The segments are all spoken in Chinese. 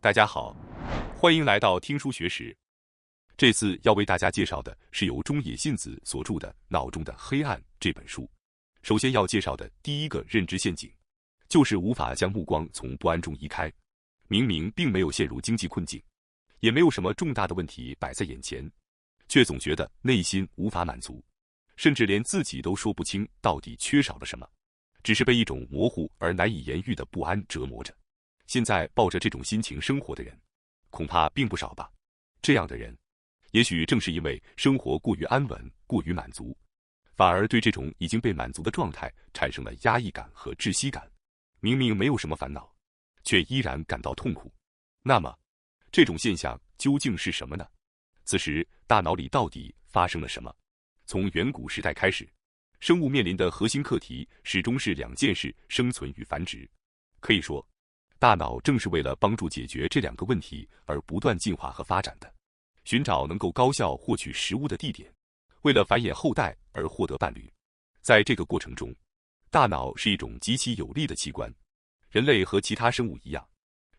大家好，欢迎来到听书学史。这次要为大家介绍的是由中野信子所著的《脑中的黑暗》这本书。首先要介绍的第一个认知陷阱，就是无法将目光从不安中移开。明明并没有陷入经济困境，也没有什么重大的问题摆在眼前，却总觉得内心无法满足，甚至连自己都说不清到底缺少了什么，只是被一种模糊而难以言喻的不安折磨着。现在抱着这种心情生活的人，恐怕并不少吧。这样的人，也许正是因为生活过于安稳、过于满足，反而对这种已经被满足的状态产生了压抑感和窒息感。明明没有什么烦恼，却依然感到痛苦。那么，这种现象究竟是什么呢？此时，大脑里到底发生了什么？从远古时代开始，生物面临的核心课题始终是两件事：生存与繁殖。可以说，大脑正是为了帮助解决这两个问题而不断进化和发展的。寻找能够高效获取食物的地点，为了繁衍后代而获得伴侣。在这个过程中，大脑是一种极其有力的器官。人类和其他生物一样，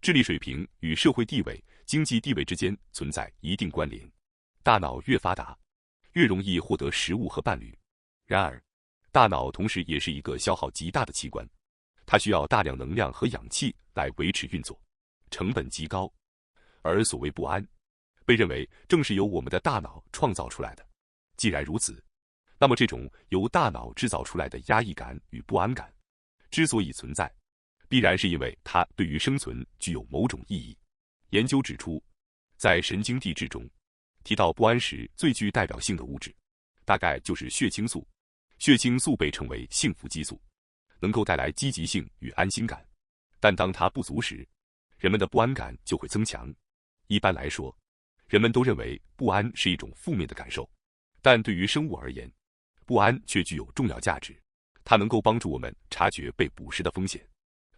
智力水平与社会地位、经济地位之间存在一定关联。大脑越发达，越容易获得食物和伴侣。然而，大脑同时也是一个消耗极大的器官，它需要大量能量和氧气来维持运作，成本极高。而所谓不安，被认为正是由我们的大脑创造出来的。既然如此，那么这种由大脑制造出来的压抑感与不安感，之所以存在，必然是因为它对于生存具有某种意义。研究指出，在神经递质中，提到不安时最具代表性的物质，大概就是血清素。血清素被称为幸福激素，能够带来积极性与安心感。但当它不足时，人们的不安感就会增强。一般来说，人们都认为不安是一种负面的感受，但对于生物而言，不安却具有重要价值。它能够帮助我们察觉被捕食的风险，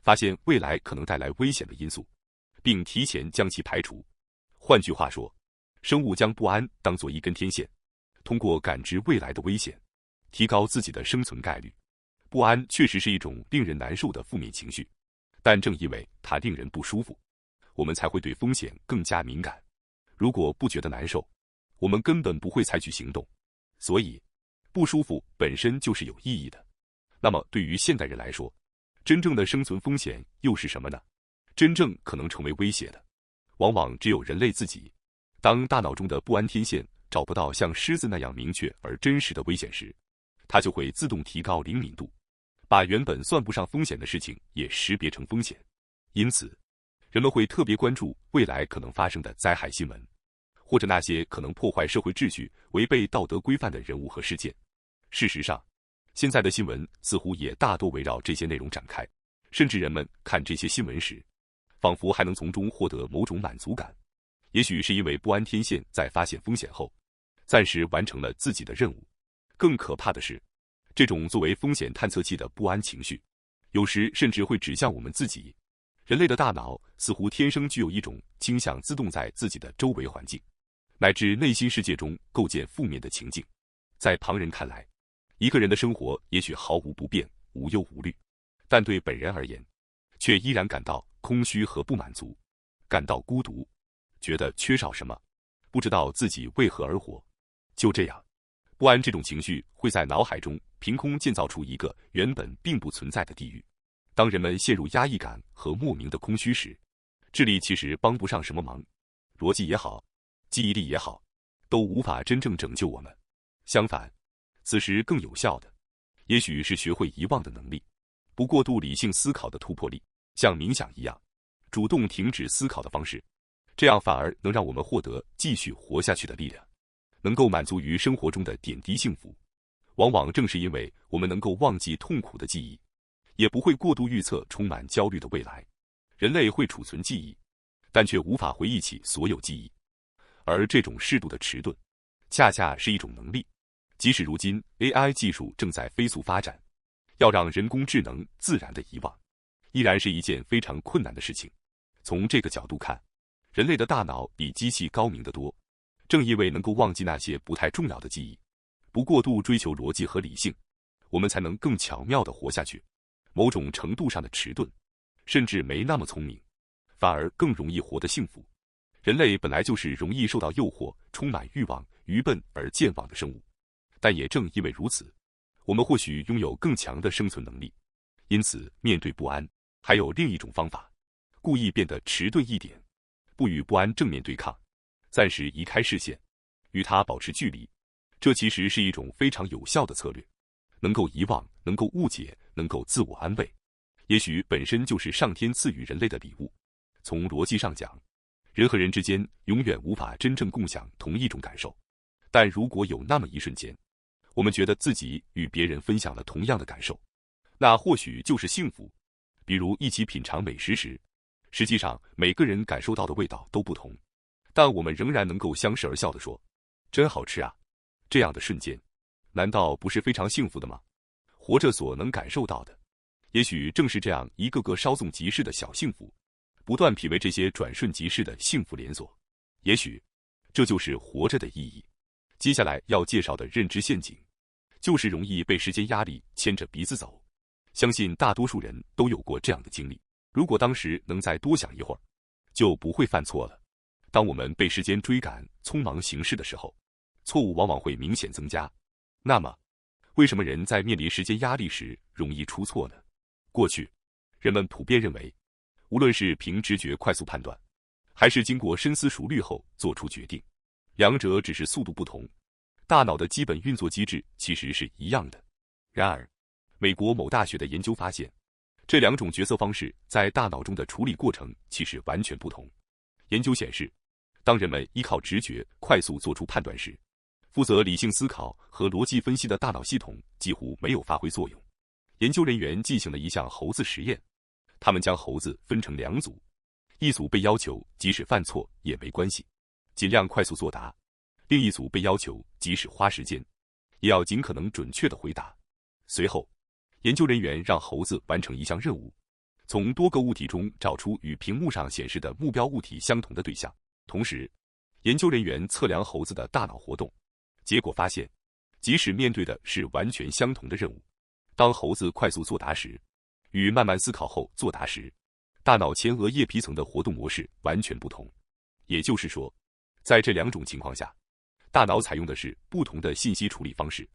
发现未来可能带来危险的因素，并提前将其排除。换句话说，生物将不安当作一根天线，通过感知未来的危险，提高自己的生存概率。不安确实是一种令人难受的负面情绪，但正因为它令人不舒服，我们才会对风险更加敏感。如果不觉得难受，我们根本不会采取行动。所以，不舒服本身就是有意义的。那么，对于现代人来说，真正的生存风险又是什么呢？真正可能成为威胁的，往往只有人类自己。当大脑中的不安天线找不到像狮子那样明确而真实的危险时，它就会自动提高灵敏度，把原本算不上风险的事情也识别成风险。因此，人们会特别关注未来可能发生的灾害新闻，或者那些可能破坏社会秩序、违背道德规范的人物和事件。事实上，现在的新闻似乎也大多围绕这些内容展开，甚至人们看这些新闻时，仿佛还能从中获得某种满足感。也许是因为不安天线在发现风险后，暂时完成了自己的任务。更可怕的是，这种作为风险探测器的不安情绪，有时甚至会指向我们自己。人类的大脑似乎天生具有一种倾向自动在自己的周围环境，乃至内心世界中构建负面的情境。在旁人看来，一个人的生活也许毫无不便、无忧无虑，但对本人而言，却依然感到空虚和不满足，感到孤独，觉得缺少什么，不知道自己为何而活。就这样，不安这种情绪会在脑海中凭空建造出一个原本并不存在的地狱。当人们陷入压抑感和莫名的空虚时，智力其实帮不上什么忙，逻辑也好，记忆力也好，都无法真正拯救我们。相反，此时更有效的，也许是学会遗忘的能力，不过度理性思考的突破力，像冥想一样，主动停止思考的方式，这样反而能让我们获得继续活下去的力量，能够满足于生活中的点滴幸福。往往正是因为我们能够忘记痛苦的记忆，也不会过度预测充满焦虑的未来。人类会储存记忆，但却无法回忆起所有记忆，而这种适度的迟钝，恰恰是一种能力。即使如今 AI 技术正在飞速发展，要让人工智能自然的遗忘，依然是一件非常困难的事情。从这个角度看，人类的大脑比机器高明得多。正因为能够忘记那些不太重要的记忆，不过度追求逻辑和理性，我们才能更巧妙地活下去。某种程度上的迟钝，甚至没那么聪明，反而更容易活得幸福。人类本来就是容易受到诱惑、充满欲望、愚笨而健忘的生物，但也正因为如此，我们或许拥有更强的生存能力。因此，面对不安，还有另一种方法：故意变得迟钝一点，不与不安正面对抗，暂时移开视线，与它保持距离。这其实是一种非常有效的策略，能够遗忘，能够误解，能够自我安慰，也许本身就是上天赐予人类的礼物。从逻辑上讲，人和人之间永远无法真正共享同一种感受，但如果有那么一瞬间，我们觉得自己与别人分享了同样的感受，那或许就是幸福。比如一起品尝美食时，实际上每个人感受到的味道都不同，但我们仍然能够相视而笑地说：“真好吃啊！”这样的瞬间，难道不是非常幸福的吗？活着所能感受到的，也许正是这样一个个稍纵即逝的小幸福，不断品味这些转瞬即逝的幸福连锁。也许，这就是活着的意义。接下来要介绍的认知陷阱，就是容易被时间压力牵着鼻子走。相信大多数人都有过这样的经历，如果当时能再多想一会儿，就不会犯错了。当我们被时间追赶、匆忙行事的时候，错误往往会明显增加。那么，为什么人在面临时间压力时容易出错呢？过去，人们普遍认为，无论是凭直觉快速判断，还是经过深思熟虑后做出决定，两者只是速度不同，大脑的基本运作机制其实是一样的。然而，美国某大学的研究发现，这两种决策方式在大脑中的处理过程其实完全不同。研究显示，当人们依靠直觉快速做出判断时，负责理性思考和逻辑分析的大脑系统几乎没有发挥作用。研究人员进行了一项猴子实验，他们将猴子分成两组，一组被要求即使犯错也没关系，尽量快速作答；另一组被要求即使花时间，也要尽可能准确地回答。随后，研究人员让猴子完成一项任务，从多个物体中找出与屏幕上显示的目标物体相同的对象。同时，研究人员测量猴子的大脑活动，结果发现，即使面对的是完全相同的任务，当猴子快速作答时，与慢慢思考后作答时，大脑前额叶皮层的活动模式完全不同。也就是说，在这两种情况下，大脑采用的是不同的信息处理方式。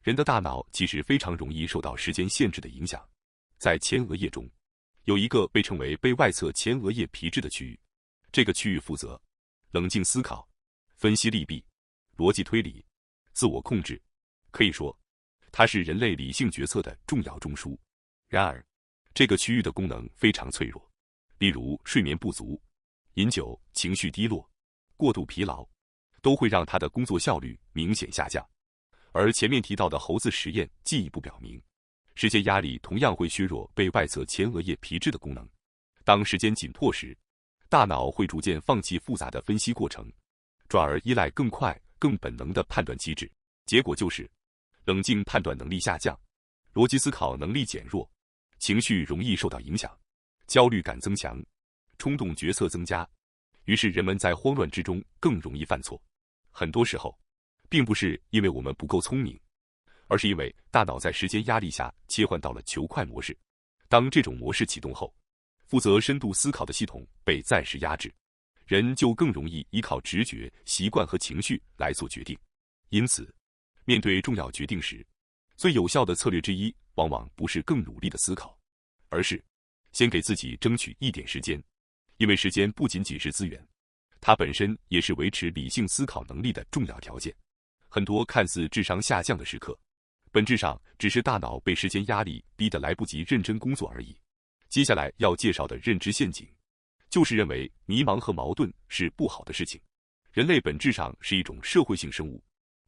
人的大脑其实非常容易受到时间限制的影响。在前额叶中，有一个被称为背外侧前额叶皮质的区域，这个区域负责冷静思考、分析利弊、逻辑推理、自我控制，可以说，它是人类理性决策的重要中枢。然而，这个区域的功能非常脆弱，例如睡眠不足、饮酒、情绪低落、过度疲劳，都会让它的工作效率明显下降。而前面提到的猴子实验进一步表明，时间压力同样会削弱背外侧前额叶皮质的功能。当时间紧迫时，大脑会逐渐放弃复杂的分析过程，转而依赖更快、更本能的判断机制。结果就是，冷静判断能力下降，逻辑思考能力减弱，情绪容易受到影响，焦虑感增强，冲动决策增加。于是人们在慌乱之中更容易犯错。很多时候，并不是因为我们不够聪明，而是因为大脑在时间压力下切换到了求快模式。当这种模式启动后，负责深度思考的系统被暂时压制，人就更容易依靠直觉、习惯和情绪来做决定。因此，面对重要决定时，最有效的策略之一，往往不是更努力的思考，而是先给自己争取一点时间。因为时间不仅仅是资源，它本身也是维持理性思考能力的重要条件。很多看似智商下降的时刻，本质上只是大脑被时间压力逼得来不及认真工作而已。接下来要介绍的认知陷阱，就是认为迷茫和矛盾是不好的事情。人类本质上是一种社会性生物，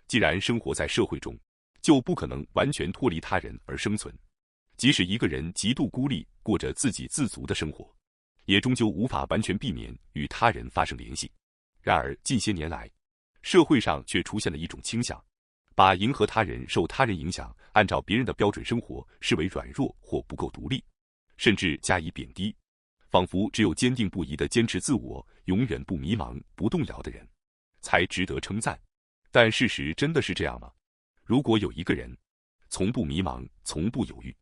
既然生活在社会中，就不可能完全脱离他人而生存。即使一个人极度孤立，过着自给自足的生活，也终究无法完全避免与他人发生联系。然而近些年来，社会上却出现了一种倾向，把迎合他人、受他人影响、按照别人的标准生活视为软弱或不够独立，甚至加以贬低，仿佛只有坚定不移地坚持自我、永远不迷茫、不动摇的人，才值得称赞。但事实真的是这样吗？如果有一个人从不迷茫、从不犹豫，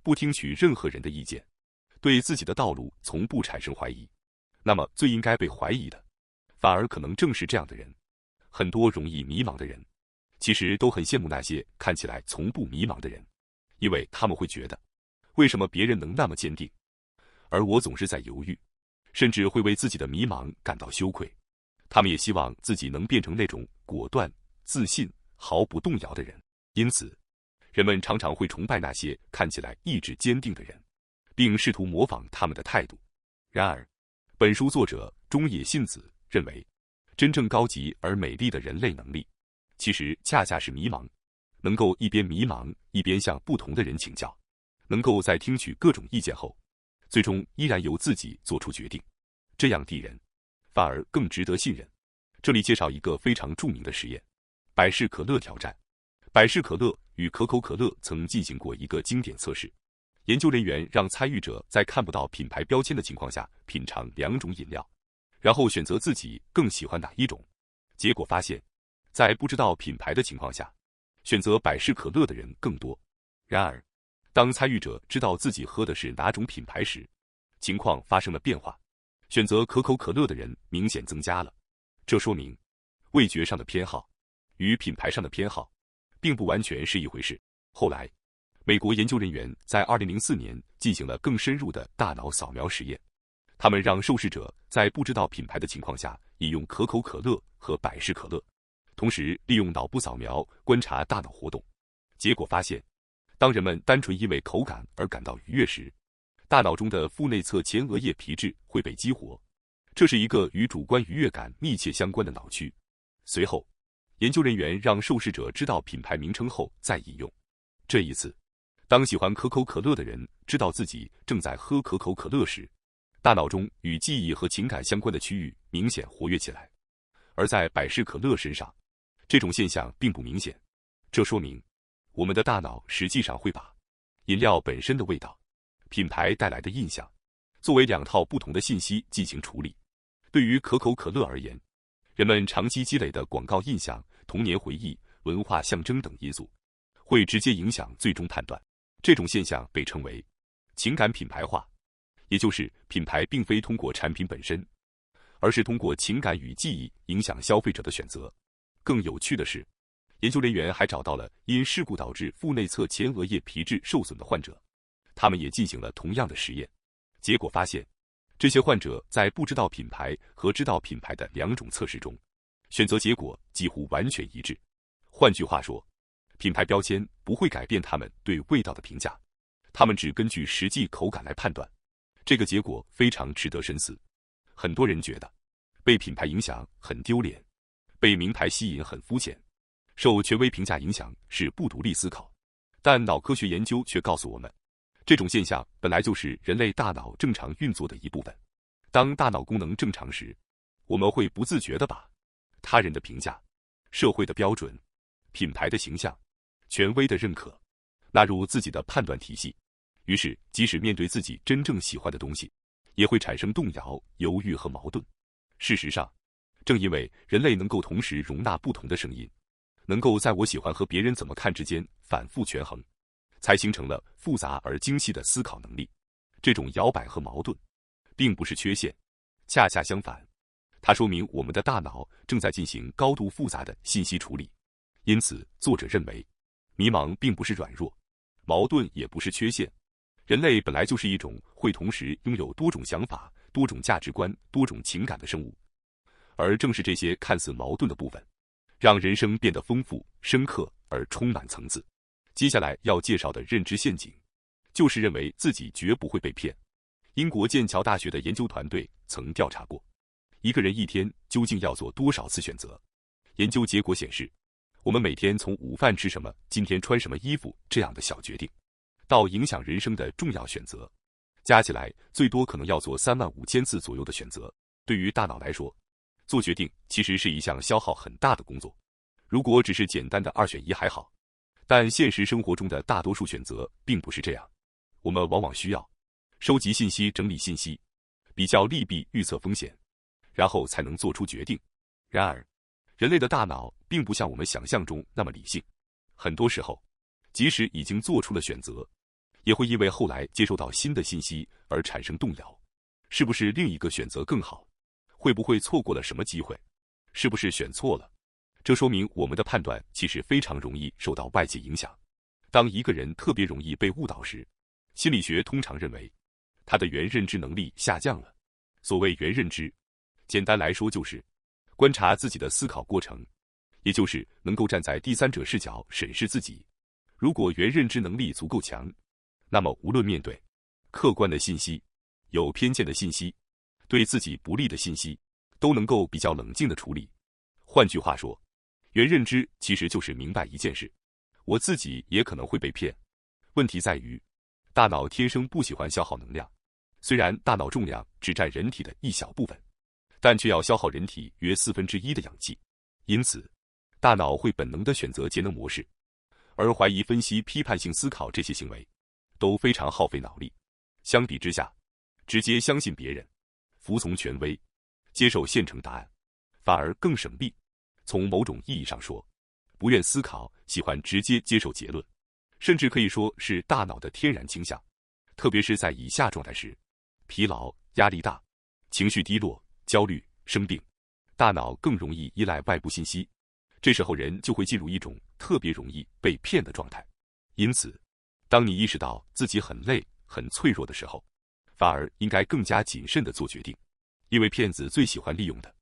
不听取任何人的意见，对自己的道路从不产生怀疑，那么最应该被怀疑的，反而可能正是这样的人。很多容易迷茫的人，其实都很羡慕那些看起来从不迷茫的人，因为他们会觉得，为什么别人能那么坚定，而我总是在犹豫，甚至会为自己的迷茫感到羞愧。他们也希望自己能变成那种果断、自信、毫不动摇的人。因此，人们常常会崇拜那些看起来意志坚定的人，并试图模仿他们的态度。然而，本书作者中野信子认为，真正高级而美丽的人类能力，其实恰恰是迷茫，能够一边迷茫一边向不同的人请教，能够在听取各种意见后，最终依然由自己做出决定。这样的人反而更值得信任。这里介绍一个非常著名的实验——百事可乐挑战。百事可乐与可口可乐曾进行过一个经典测试。研究人员让参与者在看不到品牌标签的情况下品尝2种饮料，然后选择自己更喜欢哪一种。结果发现，在不知道品牌的情况下，选择百事可乐的人更多。然而，当参与者知道自己喝的是哪种品牌时，情况发生了变化，选择可口可乐的人明显增加了。这说明，味觉上的偏好与品牌上的偏好并不完全是一回事。后来，美国研究人员在2004年进行了更深入的大脑扫描实验。他们让受试者在不知道品牌的情况下饮用可口可乐和百事可乐，同时利用脑部扫描观察大脑活动。结果发现，当人们单纯因为口感而感到愉悦时，大脑中的腹内侧前额叶皮质会被激活，这是一个与主观愉悦感密切相关的脑区。随后，研究人员让受试者知道品牌名称后再饮用。这一次，当喜欢可口可乐的人知道自己正在喝可口可乐时，大脑中与记忆和情感相关的区域明显活跃起来。而在百事可乐身上，这种现象并不明显。这说明，我们的大脑实际上会把饮料本身的味道、品牌带来的印象，作为2套不同的信息进行处理。对于可口可乐而言，人们长期积累的广告印象、童年回忆、文化象征等因素，会直接影响最终判断。这种现象被称为情感品牌化，也就是品牌并非通过产品本身，而是通过情感与记忆影响消费者的选择。更有趣的是，研究人员还找到了因事故导致腹内侧前额叶皮质受损的患者，他们也进行了同样的实验。结果发现，这些患者在不知道品牌和知道品牌的2种测试中，选择结果几乎完全一致。换句话说，品牌标签不会改变他们对味道的评价，他们只根据实际口感来判断。这个结果非常值得深思。很多人觉得被品牌影响很丢脸，被名牌吸引很肤浅，受权威评价影响是不独立思考。但脑科学研究却告诉我们，这种现象本来就是人类大脑正常运作的一部分。当大脑功能正常时，我们会不自觉地把他人的评价、社会的标准、品牌的形象、权威的认可纳入自己的判断体系。于是，即使面对自己真正喜欢的东西，也会产生动摇、犹豫和矛盾。事实上，正因为人类能够同时容纳不同的声音，能够在我喜欢和别人怎么看之间反复权衡，才形成了复杂而精细的思考能力。这种摇摆和矛盾，并不是缺陷，恰恰相反，它说明我们的大脑正在进行高度复杂的信息处理。因此，作者认为，迷茫并不是软弱，矛盾也不是缺陷。人类本来就是一种会同时拥有多种想法、多种价值观、多种情感的生物，而正是这些看似矛盾的部分，让人生变得丰富、深刻而充满层次。接下来要介绍的认知陷阱，就是认为自己绝不会被骗。英国剑桥大学的研究团队曾调查过，一个人一天究竟要做多少次选择。研究结果显示，我们每天从午饭吃什么、今天穿什么衣服这样的小决定，到影响人生的重要选择，加起来最多可能要做35000次左右的选择。对于大脑来说，做决定其实是一项消耗很大的工作。如果只是简单的2选1还好，但现实生活中的大多数选择并不是这样。我们往往需要收集信息、整理信息，比较利弊、预测风险，然后才能做出决定。然而，人类的大脑并不像我们想象中那么理性，很多时候，即使已经做出了选择，也会因为后来接收到新的信息而产生动摇。是不是另一个选择更好？会不会错过了什么机会？是不是选错了？这说明我们的判断其实非常容易受到外界影响。当一个人特别容易被误导时，心理学通常认为他的原认知能力下降了。所谓原认知，简单来说就是观察自己的思考过程，也就是能够站在第三者视角审视自己。如果原认知能力足够强，那么无论面对客观的信息、有偏见的信息、对自己不利的信息，都能够比较冷静地处理。换句话说，原认知其实就是明白一件事：我自己也可能会被骗。问题在于，大脑天生不喜欢消耗能量。虽然大脑重量只占人体的一小部分，但却要消耗人体约1/4的氧气。因此，大脑会本能地选择节能模式，而怀疑、分析、批判性思考这些行为都非常耗费脑力。相比之下，直接相信别人、服从权威、接受现成答案，反而更省力。从某种意义上说，不愿思考、喜欢直接接受结论，甚至可以说是大脑的天然倾向。特别是在以下状态时：疲劳、压力大、情绪低落、焦虑、生病，大脑更容易依赖外部信息。这时候人就会进入一种特别容易被骗的状态。因此，当你意识到自己很累、很脆弱的时候，反而应该更加谨慎地做决定，因为骗子最喜欢利用的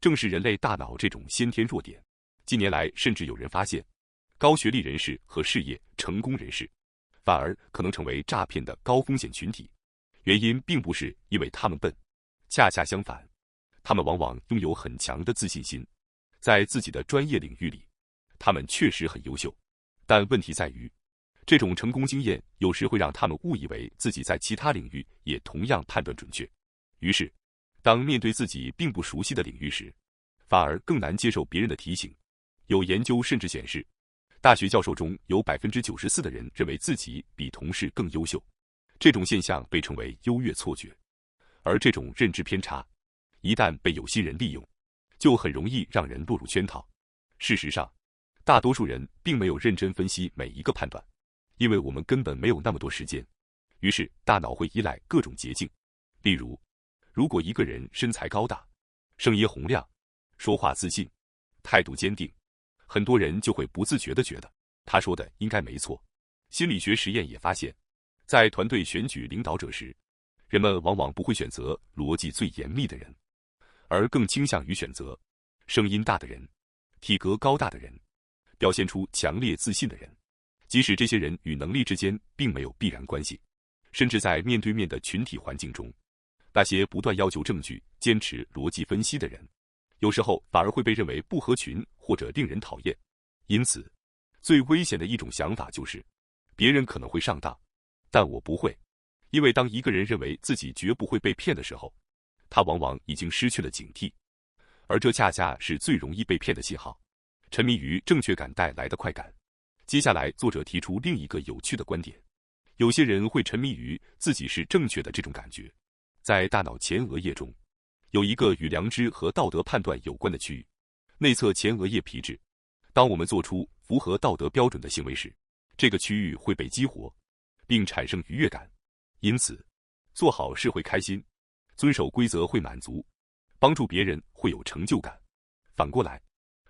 正是人类大脑这种先天弱点。近年来，甚至有人发现，高学历人士和事业成功人士反而可能成为诈骗的高风险群体。原因并不是因为他们笨，恰恰相反，他们往往拥有很强的自信心。在自己的专业领域里，他们确实很优秀，但问题在于，这种成功经验有时会让他们误以为自己在其他领域也同样判断准确。于是，当面对自己并不熟悉的领域时，反而更难接受别人的提醒。有研究甚至显示，大学教授中有94%的人认为自己比同事更优秀。这种现象被称为优越错觉，而这种认知偏差，一旦被有心人利用，就很容易让人落入圈套。事实上，大多数人并没有认真分析每一个判断，因为我们根本没有那么多时间。于是，大脑会依赖各种捷径。例如，如果一个人身材高大、声音洪亮、说话自信、态度坚定，很多人就会不自觉地觉得他说的应该没错。心理学实验也发现，在团队选举领导者时，人们往往不会选择逻辑最严密的人，而更倾向于选择声音大的人、体格高大的人、表现出强烈自信的人，即使这些人与能力之间并没有必然关系。甚至在面对面的群体环境中，那些不断要求证据、坚持逻辑分析的人，有时候反而会被认为不合群或者令人讨厌。因此，最危险的一种想法就是，别人可能会上当，但我不会。因为当一个人认为自己绝不会被骗的时候，他往往已经失去了警惕，而这恰恰是最容易被骗的信号。沉迷于正确感带来的快感。接下来，作者提出另一个有趣的观点：有些人会沉迷于自己是正确的这种感觉。在大脑前额叶中，有一个与良知和道德判断有关的区域，内侧前额叶皮质。当我们做出符合道德标准的行为时，这个区域会被激活，并产生愉悦感。因此，做好事会开心，遵守规则会满足，帮助别人会有成就感。反过来，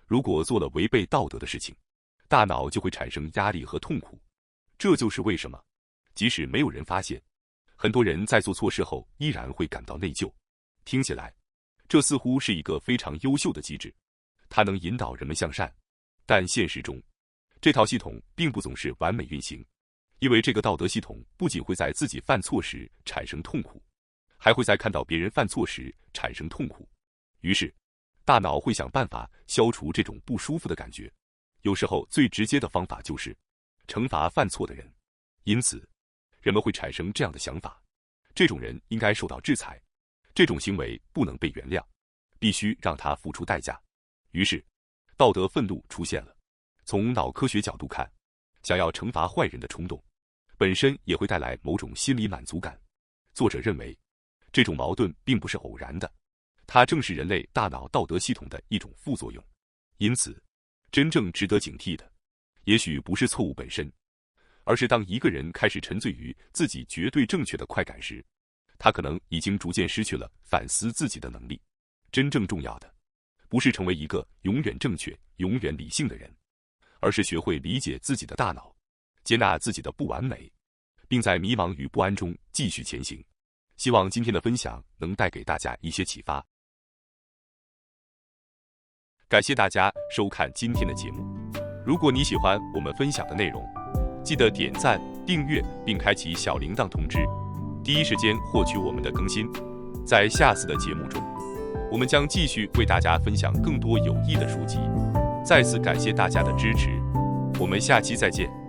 如果做了违背道德的事情，大脑就会产生压力和痛苦。这就是为什么，即使没有人发现，很多人在做错事后依然会感到内疚。听起来，这似乎是一个非常优秀的机制，它能引导人们向善。但现实中，这套系统并不总是完美运行。因为这个道德系统不仅会在自己犯错时产生痛苦，还会在看到别人犯错时产生痛苦。于是，大脑会想办法消除这种不舒服的感觉。有时候，最直接的方法就是惩罚犯错的人。因此，人们会产生这样的想法：这种人应该受到制裁，这种行为不能被原谅，必须让他付出代价。于是，道德愤怒出现了。从脑科学角度看，想要惩罚坏人的冲动本身也会带来某种心理满足感。作者认为，这种矛盾并不是偶然的，它正是人类大脑道德系统的一种副作用。因此，真正值得警惕的，也许不是错误本身，而是当一个人开始沉醉于自己绝对正确的快感时，他可能已经逐渐失去了反思自己的能力。真正重要的，不是成为一个永远正确、永远理性的人，而是学会理解自己的大脑，接纳自己的不完美，并在迷茫与不安中继续前行。希望今天的分享能带给大家一些启发。感谢大家收看今天的节目。如果你喜欢我们分享的内容，记得点赞、订阅并开启小铃铛通知，第一时间获取我们的更新。在下次的节目中，我们将继续为大家分享更多有益的书籍。再次感谢大家的支持，我们下期再见。